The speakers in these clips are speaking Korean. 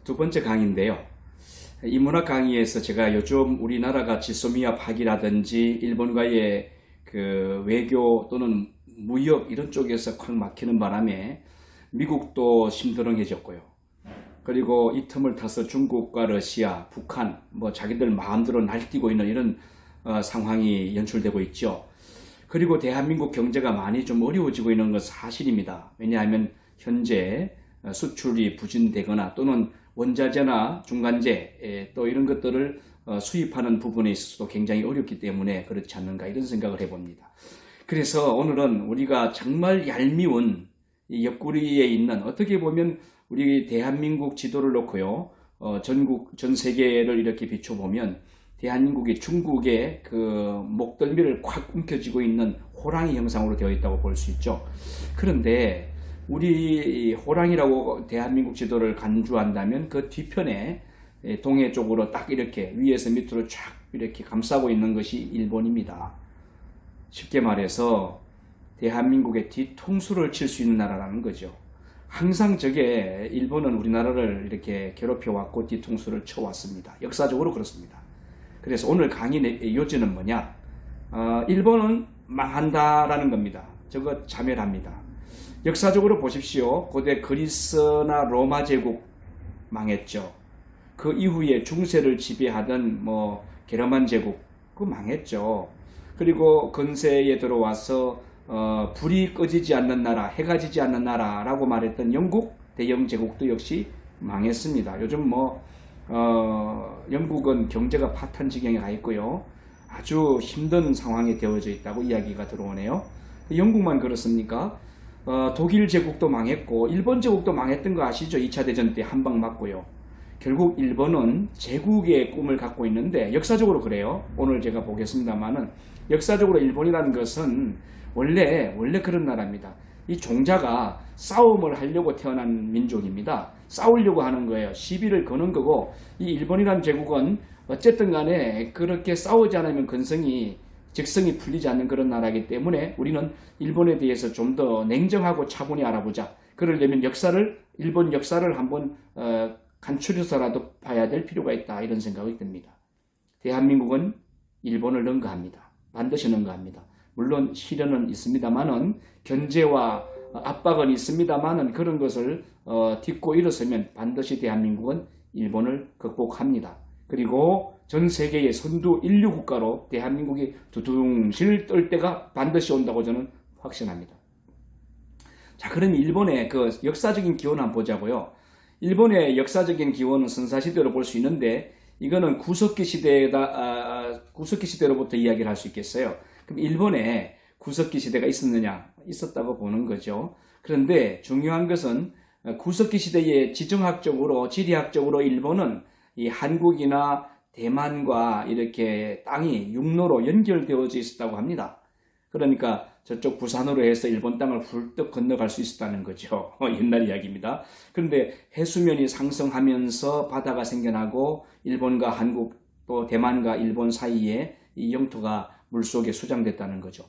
두 번째 강의인데요. 이 문학 강의에서 제가 요즘 우리나라가 지소미아 파기라든지 일본과의 그 외교 또는 무역 이런 쪽에서 콱 막히는 바람에 미국도 심드렁해졌고요. 그리고 이 틈을 타서 중국과 러시아, 북한, 자기들 마음대로 날뛰고 있는 이런 상황이 연출되고 있죠. 그리고 대한민국 경제가 많이 좀 어려워지고 있는 건 사실입니다. 왜냐하면 현재 수출이 부진되거나 또는 원자재나 중간재 또 이런 것들을 수입하는 부분에 있어서도 굉장히 어렵기 때문에 그렇지 않는가 이런 생각을 해봅니다. 그래서 오늘은 우리가 정말 얄미운 이 옆구리에 있는 어떻게 보면 우리 대한민국 지도를 놓고요 전 세계를 이렇게 비춰보면 대한민국이 중국의 그 목덜미를 콱 움켜쥐고 있는 호랑이 형상으로 되어 있다고 볼 수 있죠. 그런데 우리 호랑이라고 대한민국 지도를 간주한다면 그 뒤편에 동해 쪽으로 딱 이렇게 위에서 밑으로 쫙 이렇게 감싸고 있는 것이 일본입니다. 쉽게 말해서 대한민국의 뒤통수를 칠 수 있는 나라라는 거죠. 항상 저게 일본은 우리나라를 이렇게 괴롭혀왔고 뒤통수를 쳐왔습니다. 역사적으로 그렇습니다. 그래서 오늘 강의의 요지는 뭐냐? 일본은 망한다라는 겁니다. 저거 자멸합니다. 역사적으로 보십시오. 고대 그리스나 로마 제국 망했죠. 그 이후에 중세를 지배하던 게르만 제국 그 망했죠. 그리고 근세에 들어와서 불이 꺼지지 않는 나라, 해가 지지 않는 나라라고 말했던 영국 대영 제국도 역시 망했습니다. 요즘 영국은 경제가 파탄 지경에 가 있고요. 아주 힘든 상황에 되어져 있다고 이야기가 들어오네요. 영국만 그렇습니까? 독일 제국도 망했고 일본 제국도 망했던 거 아시죠? 2차 대전 때 한 방 맞고요. 결국 일본은 제국의 꿈을 갖고 있는데 역사적으로 그래요. 오늘 제가 보겠습니다만은 역사적으로 일본이라는 것은 원래 그런 나라입니다. 이 종자가 싸움을 하려고 태어난 민족입니다. 싸우려고 하는 거예요. 시비를 거는 거고 이 일본이라는 제국은 어쨌든 간에 그렇게 싸우지 않으면 직성이 풀리지 않는 그런 나라이기 때문에 우리는 일본에 대해서 좀 더 냉정하고 차분히 알아보자. 그러려면 일본 역사를 한번 간추려서라도 봐야 될 필요가 있다. 이런 생각이 듭니다. 대한민국은 일본을 능가합니다. 반드시 능가합니다. 물론 시련은 있습니다만은 견제와 압박은 있습니다만은 그런 것을 딛고 일어서면 반드시 대한민국은 일본을 극복합니다. 그리고 전 세계의 선두 인류 국가로 대한민국이 두둥실 떨 때가 반드시 온다고 저는 확신합니다. 자, 그럼 일본의 그 역사적인 기원 한번 보자고요. 일본의 역사적인 기원은 선사시대로 볼 수 있는데 이거는 구석기 시대로부터 이야기를 할 수 있겠어요. 그럼 일본에 구석기 시대가 있었느냐? 있었다고 보는 거죠. 그런데 중요한 것은 구석기 시대의 지정학적으로, 지리학적으로 일본은 이 한국이나 대만과 이렇게 땅이 육로로 연결되어져 있었다고 합니다. 그러니까 저쪽 부산으로 해서 일본 땅을 훌떡 건너갈 수 있었다는 거죠. 옛날 이야기입니다. 그런데 해수면이 상승하면서 바다가 생겨나고 일본과 한국 또 대만과 일본 사이에 이 영토가 물속에 수장됐다는 거죠.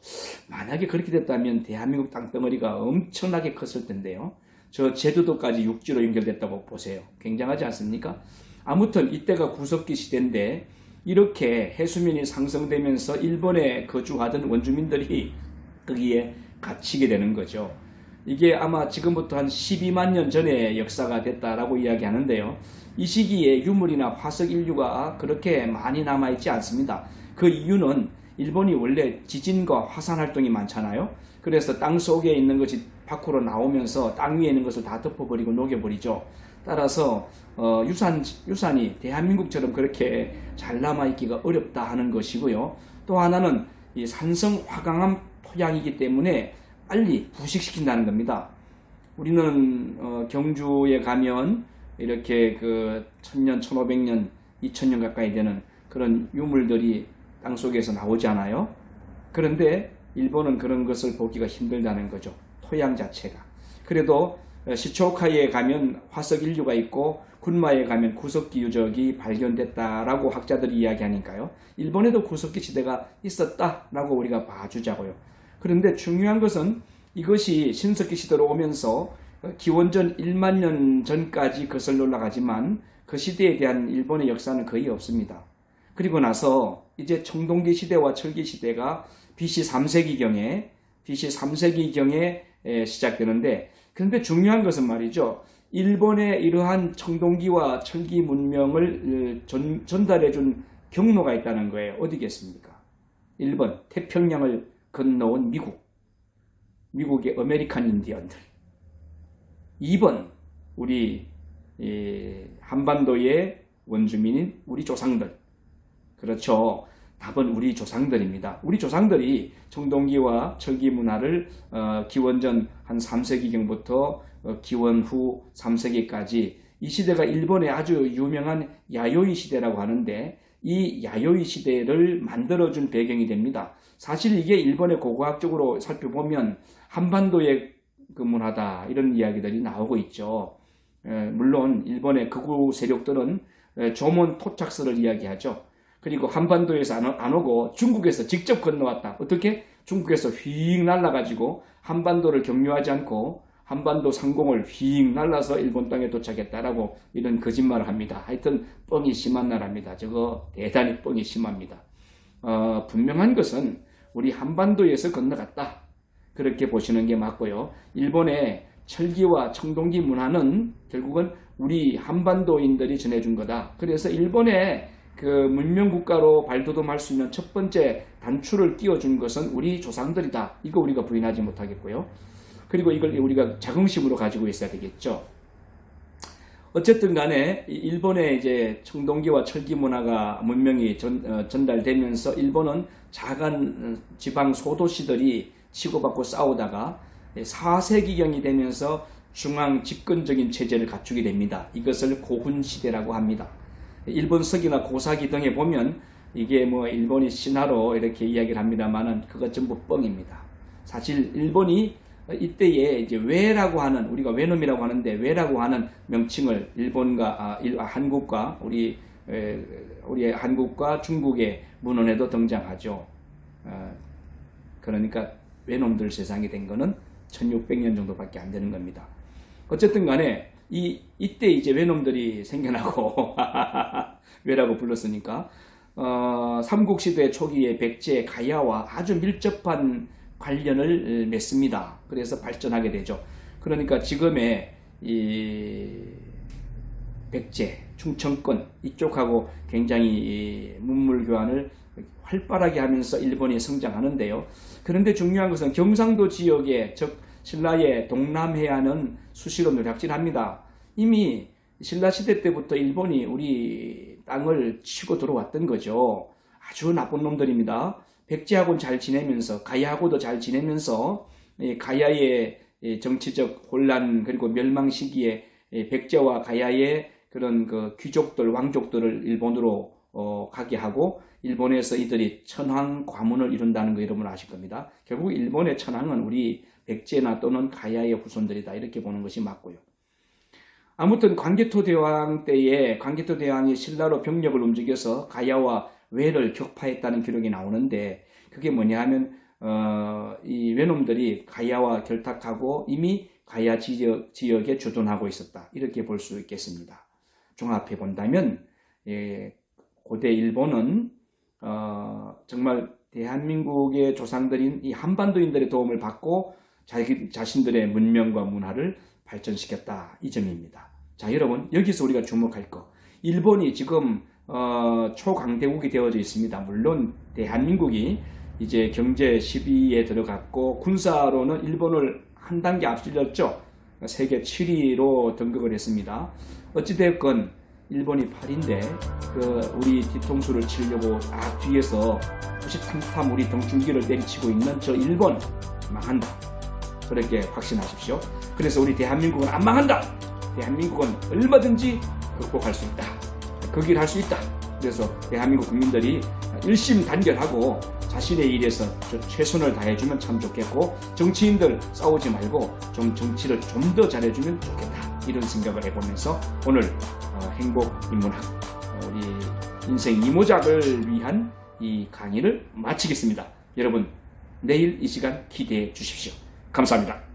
만약에 그렇게 됐다면 대한민국 땅덩어리가 엄청나게 컸을 텐데요. 저 제주도까지 육지로 연결됐다고 보세요. 굉장하지 않습니까? 아무튼 이때가 구석기 시대인데 이렇게 해수면이 상승되면서 일본에 거주하던 원주민들이 거기에 갇히게 되는 거죠. 이게 아마 지금부터 한 12만 년 전의 역사가 됐다라고 이야기하는데요. 이 시기에 유물이나 화석 인류가 그렇게 많이 남아있지 않습니다. 그 이유는 일본이 원래 지진과 화산 활동이 많잖아요. 그래서 땅 속에 있는 것이 밖으로 나오면서 땅 위에 있는 것을 다 덮어버리고 녹여버리죠. 따라서 유산이 대한민국처럼 그렇게 잘 남아있기가 어렵다 하는 것이고요. 또 하나는 이 산성 화강암 토양이기 때문에 빨리 부식시킨다는 겁니다. 우리는 경주에 가면 이렇게 그 1000년, 1500년, 2000년 가까이 되는 그런 유물들이 땅속에서 나오잖아요. 그런데 일본은 그런 것을 보기가 힘들다는 거죠. 토양 자체가. 그래도 시초오카이에 가면 화석 인류가 있고 군마에 가면 구석기 유적이 발견됐다라고 학자들이 이야기하니까요. 일본에도 구석기 시대가 있었다라고 우리가 봐주자고요. 그런데 중요한 것은 이것이 신석기 시대로 오면서 기원전 1만 년 전까지 거슬러 올라가지만 그 시대에 대한 일본의 역사는 거의 없습니다. 그리고 나서 이제 청동기 시대와 철기 시대가 BC 3세기경에 시작되는데, 그런데 중요한 것은 말이죠. 일본의 이러한 청동기와 철기 문명을 전달해 준 경로가 있다는 거예요. 어디겠습니까? 1번 태평양을 건너온 미국의 아메리칸 인디언들. 2번 우리 한반도의 원주민인 우리 조상들. 그렇죠. 답은 우리 조상들입니다. 우리 조상들이 청동기와 철기 문화를 기원전 한 3세기경부터 기원 후 3세기까지, 이 시대가 일본의 아주 유명한 야요이 시대라고 하는데, 이 야요이 시대를 만들어준 배경이 됩니다. 사실 이게 일본의 고고학적으로 살펴보면 한반도의 그 문화다, 이런 이야기들이 나오고 있죠. 물론 일본의 극우 세력들은 조문 토착서를 이야기하죠. 그리고 한반도에서 안 오고 중국에서 직접 건너왔다. 어떻게? 중국에서 휙 날아가지고 한반도를 경유하지 않고 한반도 상공을 휙 날라서 일본 땅에 도착했다라고 이런 거짓말을 합니다. 하여튼 뻥이 심한 나라입니다. 저거 대단히 뻥이 심합니다. 분명한 것은 우리 한반도에서 건너갔다, 그렇게 보시는 게 맞고요. 일본의 철기와 청동기 문화는 결국은 우리 한반도인들이 전해준 거다. 그래서 일본의 그 문명국가로 발돋움할 수 있는 첫 번째 단추를 끼워준 것은 우리 조상들이다. 이거 우리가 부인하지 못하겠고요. 그리고 이걸 우리가 자긍심으로 가지고 있어야 되겠죠. 어쨌든 간에 일본의 이제 청동기와 철기 문화가 문명이 전달되면서 일본은 작은 지방 소도시들이 치고받고 싸우다가 4세기경이 되면서 중앙 집권적인 체제를 갖추게 됩니다. 이것을 고훈 시대라고 합니다. 일본 서기나 고사기 등에 보면 이게 뭐 일본이 신화로 이렇게 이야기를 합니다만은 그것 전부 뻥입니다. 사실 일본이 이때에 이제 외라고 하는, 우리가 외놈이라고 하는데 외라고 하는 명칭을 일본과 한국과 우리 한국과 중국의 문헌에도 등장하죠. 그러니까 외놈들 세상이 된 거는 1600년 정도밖에 안 되는 겁니다. 어쨌든 간에 이때 이제 외놈들이 생겨나고 외라고 불렀으니까 삼국시대 초기에 백제, 가야와 아주 밀접한 관련을 맺습니다. 그래서 발전하게 되죠. 그러니까 지금의 이 백제, 충청권 이쪽하고 굉장히 문물 교환을 활발하게 하면서 일본이 성장하는데요. 그런데 중요한 것은 경상도 지역에, 즉 신라의 동남해안은 수시로 노략질합니다. 이미 신라시대 때부터 일본이 우리 땅을 치고 들어왔던 거죠. 아주 나쁜 놈들입니다. 백제하고는 잘 지내면서, 가야하고도 잘 지내면서, 가야의 정치적 혼란 그리고 멸망 시기에 백제와 가야의 그런 그 귀족들, 왕족들을 일본으로 가게 하고, 일본에서 이들이 천황 과문을 이룬다는 거 여러분 아실 겁니다. 결국 일본의 천황은 우리 백제나 또는 가야의 후손들이다, 이렇게 보는 것이 맞고요. 아무튼 광개토 대왕 때에 광개토 대왕이 신라로 병력을 움직여서 가야와 외를 격파했다는 기록이 나오는데, 그게 뭐냐 하면 이 외놈들이 가야와 결탁하고 이미 가야 지역에 주둔하고 있었다, 이렇게 볼 수 있겠습니다. 종합해 본다면 고대 일본은 정말 대한민국의 조상들인 이 한반도인들의 도움을 받고 자신들의 문명과 문화를 발전시켰다, 이 점입니다. 자, 여러분, 여기서 우리가 주목할 거, 일본이 지금 초강대국이 되어져 있습니다. 물론 대한민국이 이제 경제 10위에 들어갔고 군사로는 일본을 한 단계 앞질렀죠. 세계 7위로 등극을 했습니다. 어찌되었건 일본이 8인데 우리 뒤통수를 치려고 뒤에서 후시탐탐 우리 등줄기를 때리치고 있는 저 일본 망한다, 그렇게 확신하십시오. 그래서 우리 대한민국은 안 망한다. 대한민국은 얼마든지 극복할 수 있다. 그 길 할 수 있다. 그래서 대한민국 국민들이 일심단결하고 자신의 일에서 최선을 다해주면 참 좋겠고, 정치인들 싸우지 말고 좀 정치를 좀 더 잘해주면 좋겠다, 이런 생각을 해보면서 오늘 행복 인문학, 우리 인생 이모작을 위한 이 강의를 마치겠습니다. 여러분, 내일 이 시간 기대해 주십시오. 감사합니다.